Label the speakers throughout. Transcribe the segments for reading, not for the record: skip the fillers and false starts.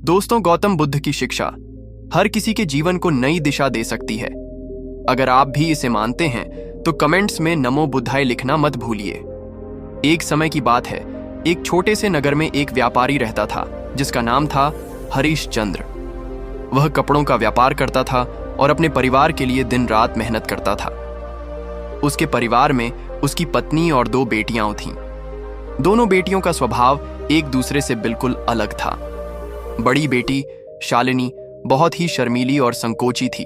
Speaker 1: दोस्तों, गौतम बुद्ध की शिक्षा हर किसी के जीवन को नई दिशा दे सकती है। अगर आप भी इसे मानते हैं तो कमेंट्स में नमो बुद्धाय लिखना मत भूलिए। एक समय की बात है, एक छोटे से नगर में एक व्यापारी रहता था जिसका नाम था हरीश चंद्र। वह कपड़ों का व्यापार करता था और अपने परिवार के लिए दिन रात मेहनत करता था। उसके परिवार में उसकी पत्नी और 2 बेटियां थीं। दोनों बेटियों का स्वभाव एक दूसरे से बिल्कुल अलग था। बड़ी बेटी शालिनी बहुत ही शर्मीली और संकोची थी।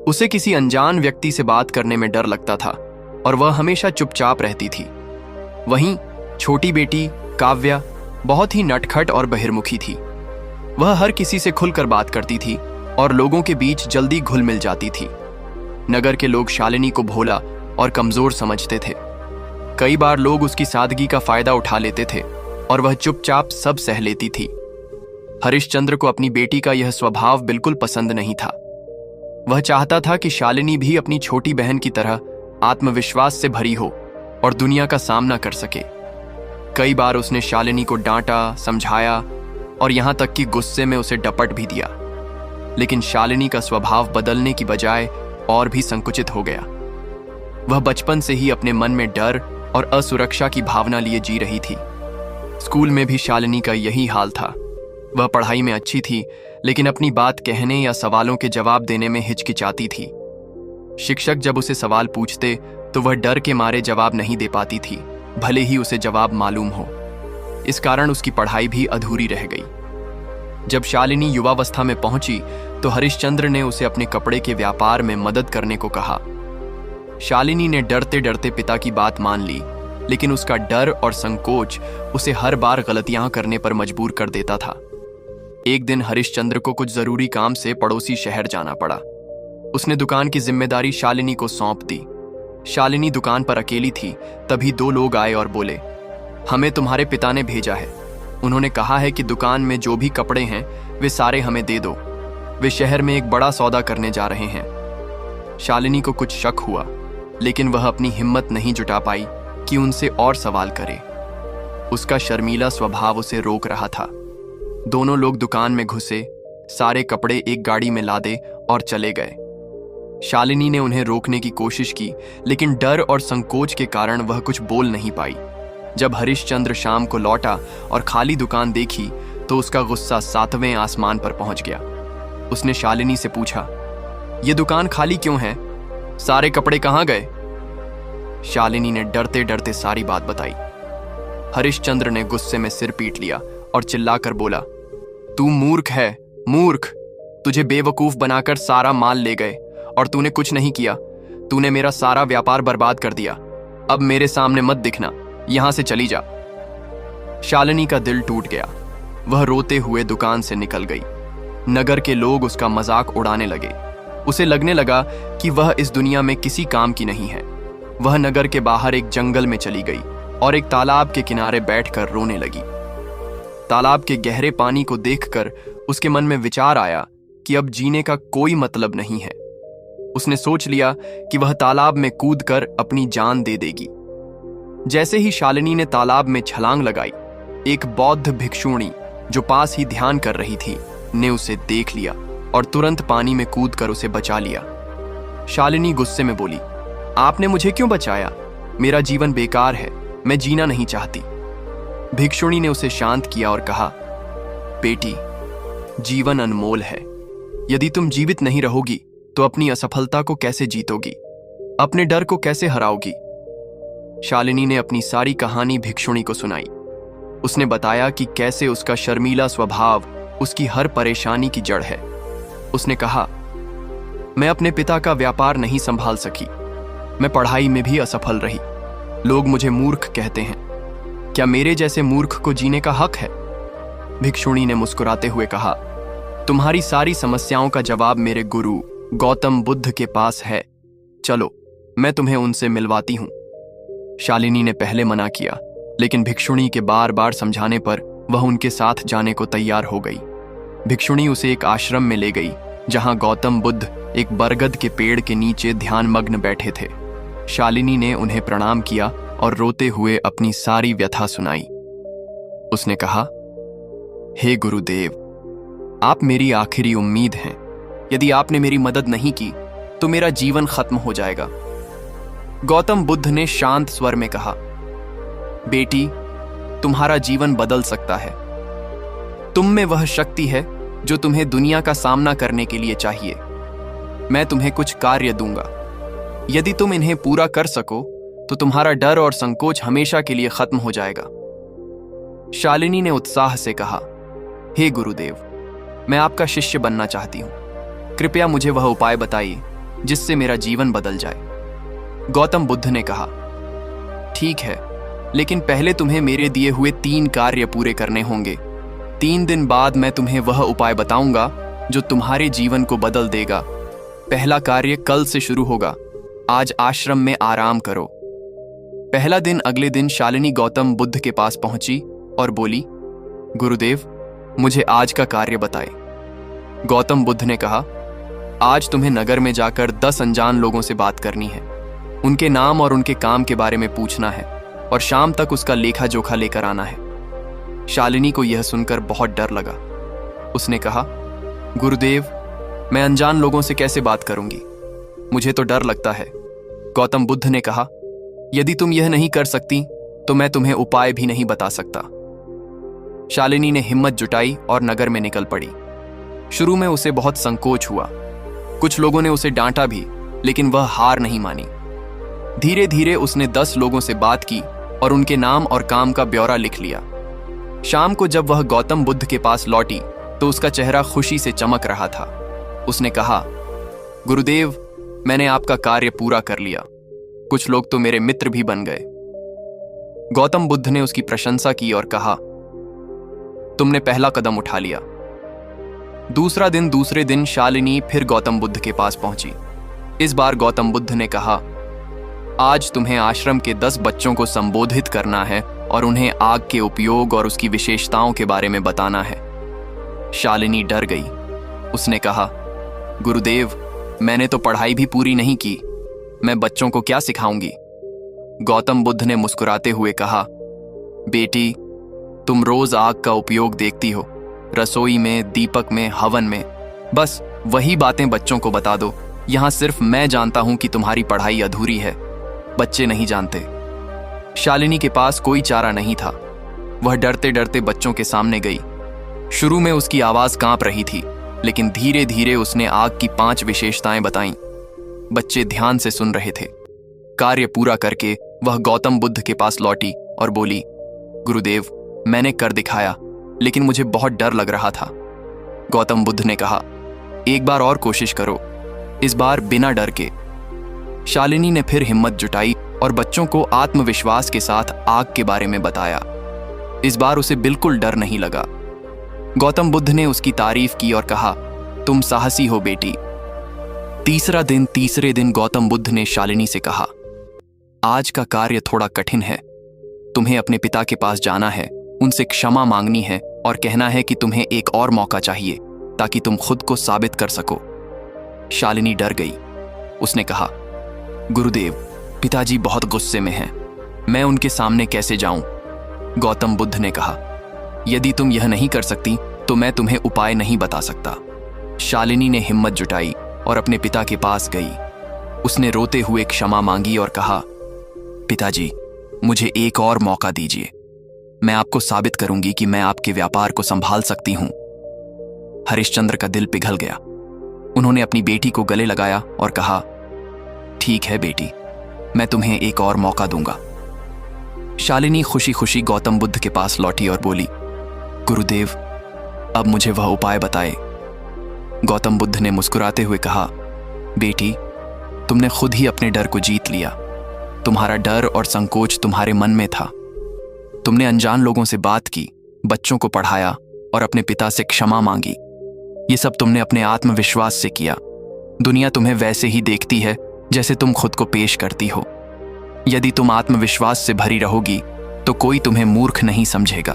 Speaker 1: उसे किसी अनजान व्यक्ति से बात करने में डर लगता था और वह हमेशा चुपचाप रहती थी। वहीं छोटी बेटी काव्या बहुत ही नटखट और बहिर्मुखी थी। वह हर किसी से खुलकर बात करती थी और लोगों के बीच जल्दी घुल मिल जाती थी। नगर के लोग शालिनी को भोला और कमजोर समझते थे। कई बार लोग उसकी सादगी का फायदा उठा लेते थे और वह चुपचाप सब सह लेती थी। हरिश्चंद्र को अपनी बेटी का यह स्वभाव बिल्कुल पसंद नहीं था। वह चाहता था कि शालिनी भी अपनी छोटी बहन की तरह आत्मविश्वास से भरी हो और दुनिया का सामना कर सके। कई बार उसने शालिनी को डांटा, समझाया और यहां तक कि गुस्से में उसे डपट भी दिया। लेकिन शालिनी का स्वभाव बदलने की बजाय और भी संकुचित हो गया। वह बचपन से ही अपने मन में डर और असुरक्षा की भावना लिए जी रही थी। स्कूल में भी शालिनी का यही हाल था। वह पढ़ाई में अच्छी थी, लेकिन अपनी बात कहने या सवालों के जवाब देने में हिचकिचाती थी। शिक्षक जब उसे सवाल पूछते तो वह डर के मारे जवाब नहीं दे पाती थी, भले ही उसे जवाब मालूम हो। इस कारण उसकी पढ़ाई भी अधूरी रह गई। जब शालिनी युवावस्था में पहुंची तो हरिश्चंद्र ने उसे अपने कपड़े के व्यापार में मदद करने को कहा। शालिनी ने डरते डरते पिता की बात मान ली, लेकिन उसका डर और संकोच उसे हर बार गलतियां करने पर मजबूर कर देता था। एक दिन हरिश्चंद्र को कुछ जरूरी काम से पड़ोसी शहर जाना पड़ा। उसने दुकान की जिम्मेदारी शालिनी को सौंप दी। शालिनी दुकान पर अकेली थी, तभी 2 लोग आए और बोले, हमें तुम्हारे पिता ने भेजा है। उन्होंने कहा है कि दुकान में जो भी कपड़े हैं वे सारे हमें दे दो। वे शहर में एक बड़ा सौदा करने जा रहे हैं। शालिनी को कुछ शक हुआ, लेकिन वह अपनी हिम्मत नहीं जुटा पाई कि उनसे और सवाल करे। उसका शर्मीला स्वभाव उसे रोक रहा था। दोनों लोग दुकान में घुसे, सारे कपड़े एक गाड़ी में लादे और चले गए। शालिनी ने उन्हें रोकने की कोशिश की, लेकिन डर और संकोच के कारण वह कुछ बोल नहीं पाई। जब हरिश्चंद्र शाम को लौटा और खाली दुकान देखी तो उसका गुस्सा 7वें आसमान पर पहुंच गया। उसने शालिनी से पूछा, ये दुकान खाली क्यों है? सारे कपड़े कहां गए? शालिनी ने डरते डरते सारी बात बताई। हरिश्चंद्र ने गुस्से में सिर पीट लिया और चिल्लाकर बोला, तू मूर्ख है, मूर्ख! तुझे बेवकूफ बनाकर सारा माल ले गए और तूने कुछ नहीं किया। तूने मेरा सारा व्यापार बर्बाद कर दिया। अब मेरे सामने मत दिखना, यहां से चली जा। शालिनी का दिल टूट गया। वह रोते हुए दुकान से निकल गई। नगर के लोग उसका मजाक उड़ाने लगे। उसे लगने लगा कि वह इस दुनिया में किसी काम की नहीं है। वह नगर के बाहर एक जंगल में चली गई और एक तालाब के किनारे बैठकर रोने लगी। तालाब के गहरे पानी को देखकर उसके मन में विचार आया कि अब जीने का कोई मतलब नहीं है। उसने सोच लिया कि वह तालाब में कूदकर अपनी जान दे देगी। जैसे ही शालिनी ने तालाब में छलांग लगाई, एक बौद्ध भिक्षुणी जो पास ही ध्यान कर रही थी ने उसे देख लिया और तुरंत पानी में कूदकर उसे बचा लिया। शालिनी गुस्से में बोली, आपने मुझे क्यों बचाया? मेरा जीवन बेकार है, मैं जीना नहीं चाहती। भिक्षुणी ने उसे शांत किया और कहा, बेटी, जीवन अनमोल है। यदि तुम जीवित नहीं रहोगी तो अपनी असफलता को कैसे जीतोगी? अपने डर को कैसे हराओगी? शालिनी ने अपनी सारी कहानी भिक्षुणी को सुनाई। उसने बताया कि कैसे उसका शर्मीला स्वभाव उसकी हर परेशानी की जड़ है। उसने कहा, मैं अपने पिता का व्यापार नहीं संभाल सकी। मैं पढ़ाई में भी असफल रही। लोग मुझे मूर्ख कहते हैं। क्या मेरे जैसे मूर्ख को जीने का हक है? भिक्षुणी ने मुस्कुराते हुए कहा, तुम्हारी सारी समस्याओं का जवाब मेरे गुरु गौतम बुद्ध के पास है। चलो, मैं तुम्हें उनसे मिलवाती हूं। शालिनी ने पहले मना किया, लेकिन भिक्षुणी के बार बार समझाने पर वह उनके साथ जाने को तैयार हो गई। भिक्षुणी उसे एक आश्रम में ले गई, जहां गौतम बुद्ध एक बरगद के पेड़ के नीचे ध्यानमग्न बैठे थे। शालिनी ने उन्हें प्रणाम किया और रोते हुए अपनी सारी व्यथा सुनाई। उसने कहा, हे गुरुदेव, आप मेरी आखिरी उम्मीद हैं। यदि आपने मेरी मदद नहीं की तो मेरा जीवन खत्म हो जाएगा। गौतम बुद्ध ने शांत स्वर में कहा, बेटी, तुम्हारा जीवन बदल सकता है। तुम में वह शक्ति है जो तुम्हें दुनिया का सामना करने के लिए चाहिए। मैं तुम्हें कुछ कार्य दूंगा। यदि तुम इन्हें पूरा कर सको तो तुम्हारा डर और संकोच हमेशा के लिए खत्म हो जाएगा। शालिनी ने उत्साह से कहा, हे गुरुदेव, मैं आपका शिष्य बनना चाहती हूं। कृपया मुझे वह उपाय बताइए जिससे मेरा जीवन बदल जाए। गौतम बुद्ध ने कहा, ठीक है, लेकिन पहले तुम्हें मेरे दिए हुए 3 कार्य पूरे करने होंगे। 3 दिन बाद मैं तुम्हें वह उपाय बताऊंगा जो तुम्हारे जीवन को बदल देगा। पहला कार्य कल से शुरू होगा। आज आश्रम में आराम करो। पहला दिन अगले दिन शालिनी गौतम बुद्ध के पास पहुंची और बोली, गुरुदेव, मुझे आज का कार्य बताए। गौतम बुद्ध ने कहा, आज तुम्हें नगर में जाकर 10 अनजान लोगों से बात करनी है। उनके नाम और उनके काम के बारे में पूछना है और शाम तक उसका लेखा जोखा लेकर आना है। शालिनी को यह सुनकर बहुत डर लगा। उसने कहा, गुरुदेव, मैं अनजान लोगों से कैसे बात करूंगी? मुझे तो डर लगता है। गौतम बुद्ध ने कहा, यदि तुम यह नहीं कर सकती तो मैं तुम्हें उपाय भी नहीं बता सकता। शालिनी ने हिम्मत जुटाई और नगर में निकल पड़ी। शुरू में उसे बहुत संकोच हुआ। कुछ लोगों ने उसे डांटा भी, लेकिन वह हार नहीं मानी। धीरे धीरे उसने 10 लोगों से बात की और उनके नाम और काम का ब्यौरा लिख लिया। शाम को जब वह गौतम बुद्ध के पास लौटी तो उसका चेहरा खुशी से चमक रहा था। उसने कहा, गुरुदेव, मैंने आपका कार्य पूरा कर लिया। कुछ लोग तो मेरे मित्र भी बन गए। गौतम बुद्ध ने उसकी प्रशंसा की और कहा, तुमने पहला कदम उठा लिया। दूसरे दिन शालिनी फिर गौतम बुद्ध के पास पहुंची। इस बार गौतम बुद्ध ने कहा, आज तुम्हें आश्रम के 10 बच्चों को संबोधित करना है और उन्हें आग के उपयोग और उसकी विशेषताओं के बारे में बताना है। शालिनी डर गई। उसने कहा, गुरुदेव, मैंने तो पढ़ाई भी पूरी नहीं की। मैं बच्चों को क्या सिखाऊंगी? गौतम बुद्ध ने मुस्कुराते हुए कहा, बेटी, तुम रोज आग का उपयोग देखती हो, रसोई में, दीपक में, हवन में। बस वही बातें बच्चों को बता दो। यहां सिर्फ मैं जानता हूं कि तुम्हारी पढ़ाई अधूरी है, बच्चे नहीं जानते। शालिनी के पास कोई चारा नहीं था। वह डरते डरते बच्चों के सामने गई। शुरू में उसकी आवाज कांप रही थी, लेकिन धीरे धीरे उसने आग की 5 विशेषताएं बताईं। बच्चे ध्यान से सुन रहे थे। कार्य पूरा करके वह गौतम बुद्ध के पास लौटी और बोली, गुरुदेव, मैंने कर दिखाया, लेकिन मुझे बहुत डर लग रहा था। गौतम बुद्ध ने कहा, एक बार और कोशिश करो, इस बार बिना डर के। शालिनी ने फिर हिम्मत जुटाई और बच्चों को आत्मविश्वास के साथ आग के बारे में बताया। इस बार उसे बिल्कुल डर नहीं लगा। गौतम बुद्ध ने उसकी तारीफ की और कहा, तुम साहसी हो बेटी। तीसरे दिन गौतम बुद्ध ने शालिनी से कहा, आज का कार्य थोड़ा कठिन है। तुम्हें अपने पिता के पास जाना है, उनसे क्षमा मांगनी है और कहना है कि तुम्हें एक और मौका चाहिए ताकि तुम खुद को साबित कर सको। शालिनी डर गई। उसने कहा, गुरुदेव, पिताजी बहुत गुस्से में हैं। मैं उनके सामने कैसे जाऊं? गौतम बुद्ध ने कहा, यदि तुम यह नहीं कर सकती तो मैं तुम्हें उपाय नहीं बता सकता। शालिनी ने हिम्मत जुटाई और अपने पिता के पास गई। उसने रोते हुए क्षमा मांगी और कहा, पिताजी, मुझे एक और मौका दीजिए। मैं आपको साबित करूंगी कि मैं आपके व्यापार को संभाल सकती हूं। हरिश्चंद्र का दिल पिघल गया। उन्होंने अपनी बेटी को गले लगाया और कहा, ठीक है बेटी, मैं तुम्हें एक और मौका दूंगा। शालिनी खुशी खुशी गौतम बुद्ध के पास लौटी और बोली, गुरुदेव, अब मुझे वह उपाय बताए। गौतम बुद्ध ने मुस्कुराते हुए कहा, बेटी, तुमने खुद ही अपने डर को जीत लिया। तुम्हारा डर और संकोच तुम्हारे मन में था। तुमने अनजान लोगों से बात की, बच्चों को पढ़ाया और अपने पिता से क्षमा मांगी। ये सब तुमने अपने आत्मविश्वास से किया। दुनिया तुम्हें वैसे ही देखती है जैसे तुम खुद को पेश करती हो। यदि तुम आत्मविश्वास से भरी रहोगी तो कोई तुम्हें मूर्ख नहीं समझेगा।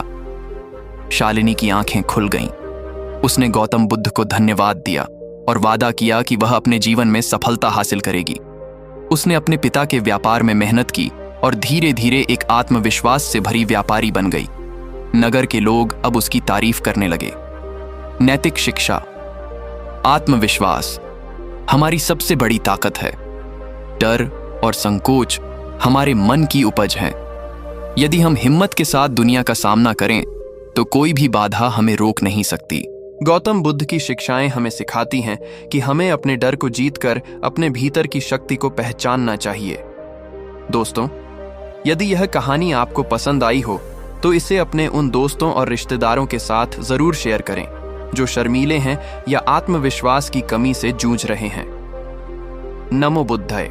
Speaker 1: शालिनी की आंखें खुल गईं। उसने गौतम बुद्ध को धन्यवाद दिया और वादा किया कि वह अपने जीवन में सफलता हासिल करेगी। उसने अपने पिता के व्यापार में मेहनत की और धीरे धीरे एक आत्मविश्वास से भरी व्यापारी बन गई। नगर के लोग अब उसकी तारीफ करने लगे। नैतिक शिक्षा, आत्मविश्वास हमारी सबसे बड़ी ताकत है। डर और संकोच हमारे मन की उपज हैं। यदि हम हिम्मत के साथ दुनिया का सामना करें तो कोई भी बाधा हमें रोक नहीं सकती। गौतम बुद्ध की शिक्षाएं हमें सिखाती हैं कि हमें अपने डर को जीतकर अपने भीतर की शक्ति को पहचानना चाहिए। दोस्तों, यदि यह कहानी आपको पसंद आई हो तो इसे अपने उन दोस्तों और रिश्तेदारों के साथ जरूर शेयर करें जो शर्मीले हैं या आत्मविश्वास की कमी से जूझ रहे हैं। नमो बुद्धाय।